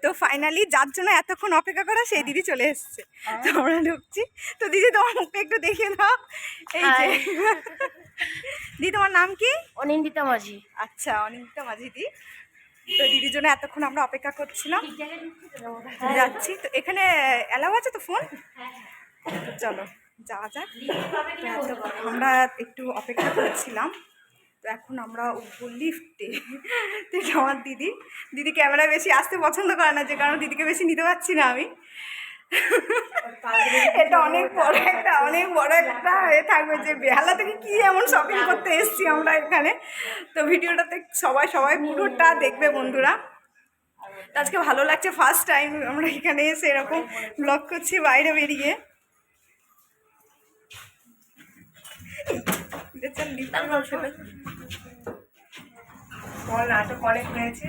তো ফাইনালি যার জন্য এতক্ষণ অপেক্ষা করা সেই দিদি চলে এসছে। তো আমরা ঢুকছি। তো দিদি তোমার মুখটা একটু দেখে দাও। এই যে দিদি, তোমার নাম কি? অনিন্দিতা মাঝি। আচ্ছা, অনিন্দিতা মাঝি দি। তো দিদির জন্য এতক্ষণ আমরা অপেক্ষা করছিলাম, যাচ্ছি। তো এখানে অ্যালাউ আছে তো ফোন? চলো যাওয়া যাক। তো আমরা একটু অপেক্ষা করছিলাম, তো এখন আমরা উঠবো লিফটে। তো এটা আমার দিদি ক্যামেরায় বেশি আসতে পছন্দ করে না, যে কারণে দিদিকে বেশি নিতে পারছি না আমি। এটা অনেক বড় একটা এ থাকবে যে বেহালা থেকে কি এমন শপিং করতে এসেছি আমরা এখানে। তো ভিডিওটাতে সবাই পুরোটা দেখবে বন্ধুরা। আজকে ভালো লাগছে, ফার্স্ট টাইম আমরা এখানে এসে এরকম ব্লগ করছি বাইরে বেরিয়ে। নাটক অনেক হয়েছে।